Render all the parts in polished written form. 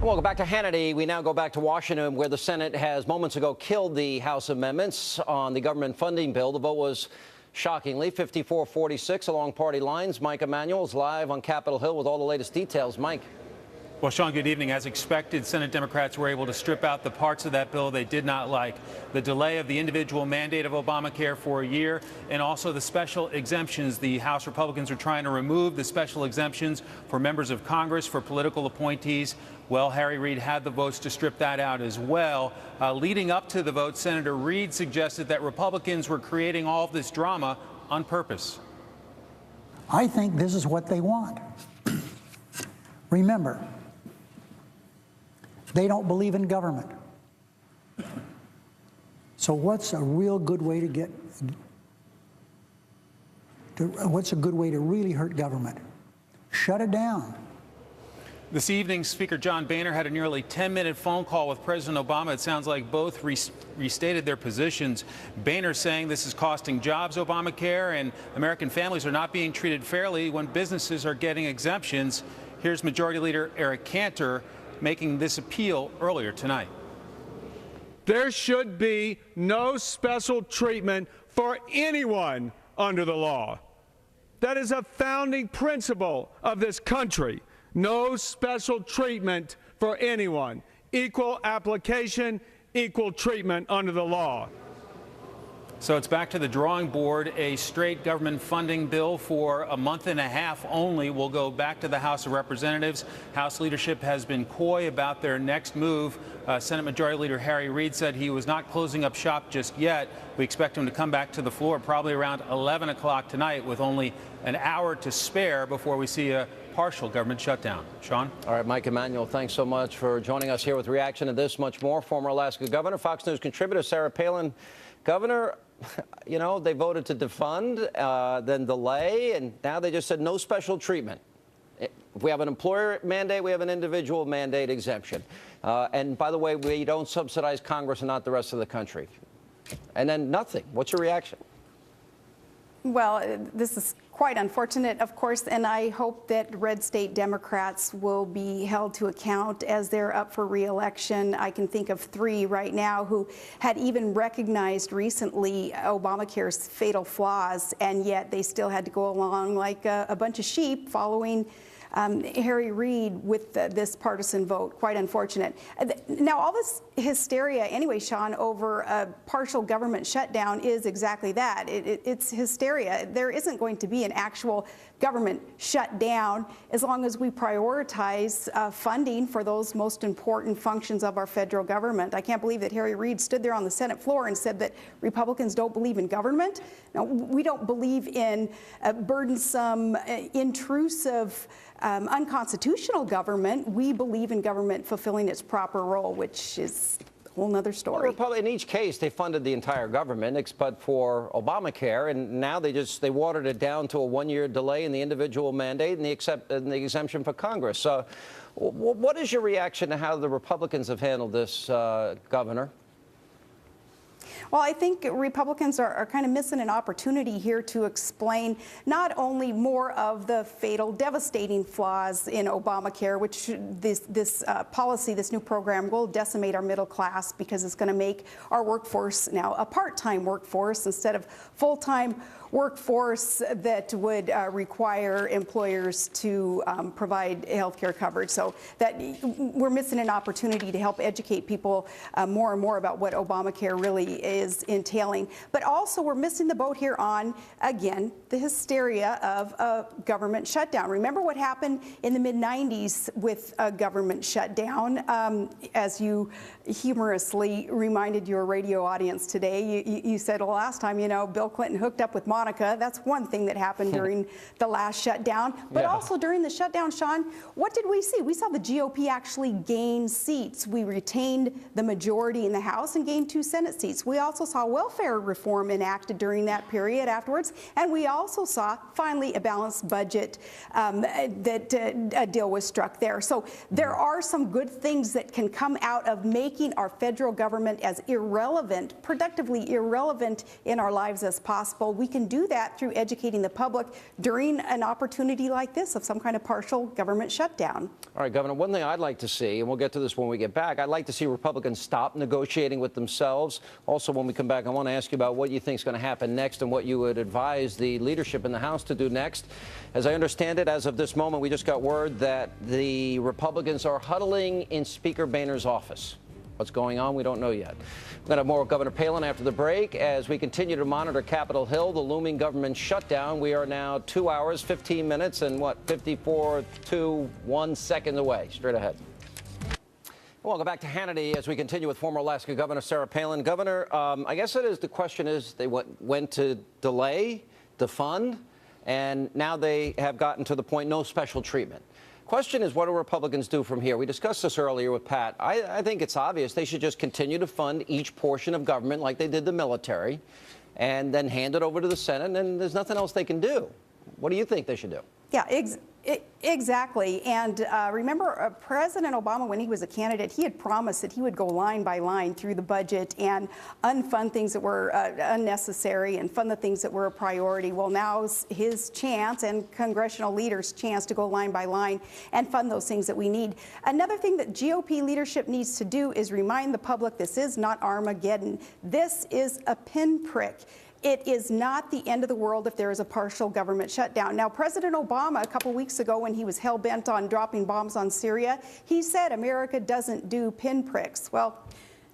Welcome back to Hannity. We now go back to Washington, where the Senate has moments ago killed the House amendments on the government funding bill. The vote was shockingly 54-46 along party lines. Mike Emanuel is live on Capitol Hill with all the latest details. Mike. Well, Sean, good evening. As expected, Senate Democrats were able to strip out the parts of that bill they did not like. The delay of the individual mandate of Obamacare for a year, and also the special exemptions. The House Republicans are trying to remove the special exemptions for members of Congress, for political appointees. Well, Harry Reid had the votes to strip that out as well. Leading up to the vote, Senator Reid suggested that Republicans were creating all of this drama on purpose. I think this is what they want. Remember, they don't believe in government. So what's a real good way what's a good way to really hurt government? Shut it down. This evening, Speaker John Boehner had a nearly 10-minute phone call with President Obama. It sounds like both restated their positions. Boehner saying this is costing jobs, Obamacare, and American families are not being treated fairly when businesses are getting exemptions. Here's Majority Leader Eric Cantor making this appeal earlier tonight. There should be no special treatment for anyone under the law. That is a founding principle of this country. No special treatment for anyone. Equal application, equal treatment under the law. So it's back to the drawing board. A straight government funding bill for a month and a half only will go back to the House of Representatives. House leadership has been coy about their next move. Senate Majority Leader Harry Reid said he was not closing up shop just yet. We expect him to come back to the floor probably around 11 o'clock tonight, with only an hour to spare before we see a partial government shutdown. Sean? All right, Mike Emanuel, thanks so much for joining us here with reaction to this, much more. Former Alaska Governor, Fox News contributor Sarah Palin. Governor, you know, they voted to defund, then delay, and now they just said no special treatment. If we have an employer mandate, we have an individual mandate exemption. And by the way, we don't subsidize Congress and not the rest of the country. And then nothing. What's your reaction? Well, this is quite unfortunate, of course, and I hope that red state Democrats will be held to account as they're up for re-election. I can think of three right now who had even recognized recently Obamacare's fatal flaws, and yet they still had to go along like a bunch of sheep following Harry Reid with this partisan vote. Quite unfortunate. Now, all this hysteria, anyway, Sean, over a partial government shutdown is exactly that. It's hysteria. There isn't going to be an actual government shutdown as long as we prioritize funding for those most important functions of our federal government. I can't believe that Harry Reid stood there on the Senate floor and said that Republicans don't believe in government. No, we don't believe in burdensome, intrusive, unconstitutional government. We believe in government fulfilling its proper role, which is a whole nother story. Well, in each case, they funded the entire government, except for Obamacare, and now they watered it down to a one-year delay in the individual mandate and the exemption for Congress. So, what is your reaction to how the Republicans have handled this, Governor? Well, I think Republicans are kind of missing an opportunity here to explain not only more of the fatal, devastating flaws in Obamacare, which this policy, this new program, will decimate our middle class because it's going to make our workforce now a part-time workforce instead of full-time workforce that would require employers to provide health care coverage. So that we're missing an opportunity to help educate people more and more about what Obamacare really is entailing. But also we're missing the boat here on, again, the hysteria of a government shutdown. Remember what happened in the mid-90s with a government shutdown? As you humorously reminded your radio audience today, you said, well, last time, you know, Bill Clinton hooked up with Monica. That's one thing that happened during the last shutdown. But also during the shutdown, Sean, what did we see? We saw the GOP actually gain seats. We retained the majority in the House and gained 2 Senate seats. We also saw welfare reform enacted during that period afterwards. And we also saw, finally, a balanced budget that a deal was struck there. So there are some good things that can come out of making our federal government as irrelevant, productively irrelevant in our lives as possible. We can do that through educating the public during an opportunity like this of some kind of partial government shutdown. All right, Governor, one thing I'd like to see, and we'll get to this when we get back, I'd like to see Republicans stop negotiating with themselves. Also, when we come back, I want to ask you about what you think is going to happen next and what you would advise the leadership in the House to do next. As I understand it, as of this moment, we just got word that the Republicans are huddling in Speaker Boehner's office. What's going on, we don't know yet. We're going to have more with Governor Palin after the break as we continue to monitor Capitol Hill, the looming government shutdown. We are now 2 hours, 15 minutes, and 54 to 1 second away. Straight ahead. Welcome back to Hannity as we continue with former Alaska Governor Sarah Palin. Governor, I guess the question is they went to delay, defund, and now they have gotten to the point no special treatment. Question is, what do Republicans do from here? We discussed this earlier with Pat. I think it's obvious they should just continue to fund each portion of government like they did the military and then hand it over to the Senate, and there's nothing else they can do. What do you think they should do? Yeah, exactly. And remember, President Obama, when he was a candidate, he had promised that he would go line by line through the budget and unfund things that were unnecessary and fund the things that were a priority. Well, now's his chance and congressional leaders' chance to go line by line and fund those things that we need. Another thing that GOP leadership needs to do is remind the public this is not Armageddon. This is a pinprick. It is not the end of the world if there is a partial government shutdown. Now, President Obama, a couple weeks ago when he was hell-bent on dropping bombs on Syria, he said America doesn't do pinpricks. Well,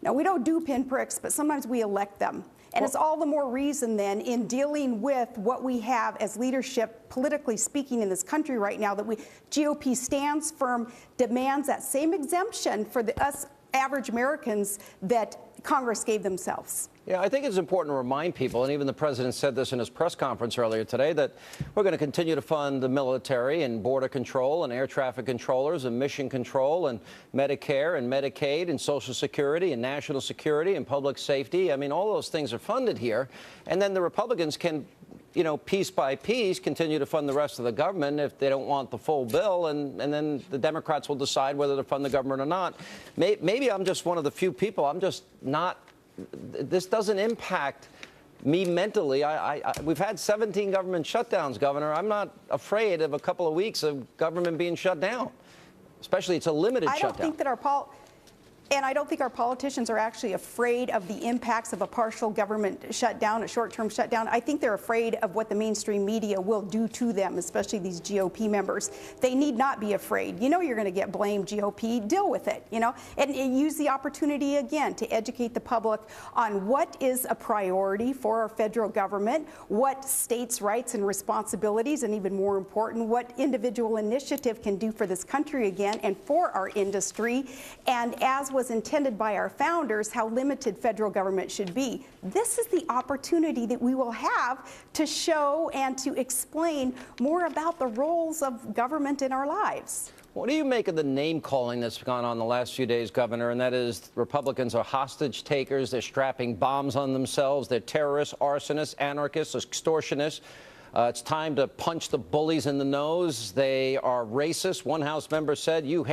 no, we don't do pinpricks, but sometimes we elect them. And it's all the more reason then in dealing with what we have as leadership, politically speaking, in this country right now, that GOP stands firm, demands that same exemption for us average Americans that Congress gave themselves. Yeah, I think it's important to remind people, and even the president said this in his press conference earlier today, that we're going to continue to fund the military and border control and air traffic controllers and mission control and Medicare and Medicaid and Social Security and national security and public safety. I mean, all those things are funded here. And then the Republicans can, you know, piece by piece, continue to fund the rest of the government if they don't want the full bill, and then the Democrats will decide whether to fund the government or not. Maybe I'm just one of the few people. I'm just not. This doesn't impact me mentally. We've had 17 government shutdowns, Governor. I'm not afraid of a couple of weeks of government being shut down, especially it's a limited shutdown. I don't think our politicians are actually afraid of the impacts of a partial government shutdown, a short-term shutdown. I think they're afraid of what the mainstream media will do to them, especially these GOP members. They need not be afraid. You know you're going to get blamed, GOP. Deal with it, you know, and use the opportunity again to educate the public on what is a priority for our federal government, what states' rights and responsibilities, and even more important, what individual initiative can do for this country again and for our industry, and as was intended by our founders, how limited federal government should be. This is the opportunity that we will have to show and to explain more about the roles of government in our lives. What do you make of the name-calling that's gone on the last few days, Governor, and that is Republicans are hostage takers, they're strapping bombs on themselves, they're terrorists, arsonists, anarchists, extortionists. It's time to punch the bullies in the nose. They are racist. One House member said, your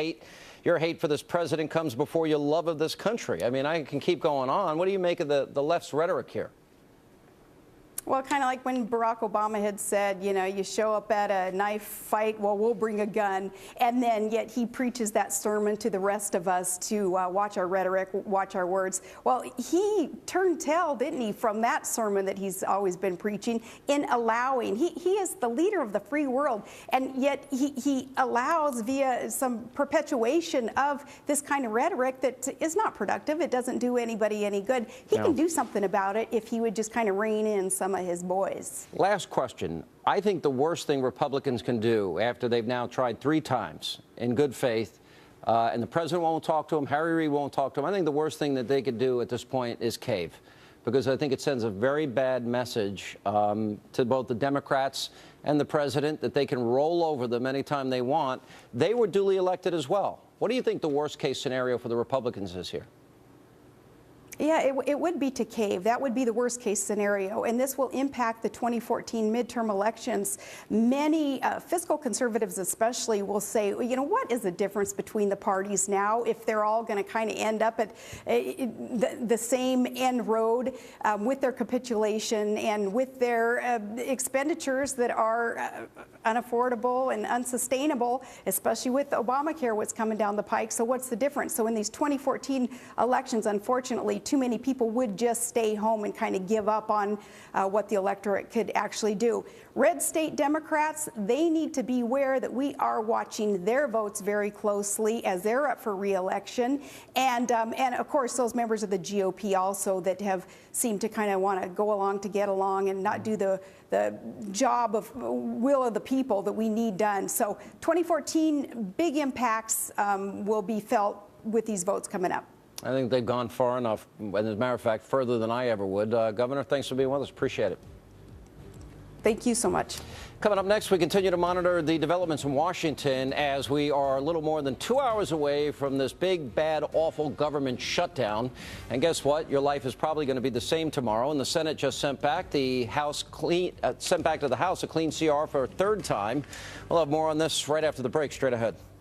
hate for this president comes before your love of this country. I mean, I can keep going on. What do you make of the left's rhetoric here? Well, kind of like when Barack Obama had said, you know, you show up at a knife fight, well, we'll bring a gun. And then yet he preaches that sermon to the rest of us to watch our rhetoric, watch our words. Well, he turned tail, didn't he, from that sermon that he's always been preaching in allowing. He is the leader of the free world. And yet he allows via some perpetuation of this kind of rhetoric that is not productive. It doesn't do anybody any good. He can do something about it if he would just kind of rein in some of his boys. Last question. I think the worst thing Republicans can do after they've now tried 3 times in good faith, and the president won't talk to them, Harry Reid won't talk to them, I think the worst thing that they could do at this point is cave, because I think it sends a very bad message to both the Democrats and the president that they can roll over them anytime they want. They were duly elected as well. What do you think the worst case scenario for the Republicans is here? Yeah, it would be to cave. That would be the worst case scenario, and this will impact the 2014 midterm elections. Many fiscal conservatives especially will say, well, you know, what is the difference between the parties now if they're all going to kind of end up at the same end road with their capitulation and with their expenditures that are unaffordable and unsustainable, especially with Obamacare, what's coming down the pike. So what's the difference? So in these 2014 elections, unfortunately, too many people would just stay home and kind of give up on what the electorate could actually do. Red state Democrats, they need to be aware that we are watching their votes very closely as they're up for re-election. And of course, those members of the GOP also that have seemed to kind of want to go along to get along and not do the job of will of the people that we need done. So 2014, big impacts will be felt with these votes coming up. I think they've gone far enough, and as a matter of fact, further than I ever would. Governor, thanks for being with us. Appreciate it. Thank you so much. Coming up next, we continue to monitor the developments in Washington as we are a little more than 2 hours away from this big, bad, awful government shutdown. And guess what? Your life is probably going to be the same tomorrow. And the Senate just sent back the House sent back to the House a clean CR for a third time. We'll have more on this right after the break. Straight ahead.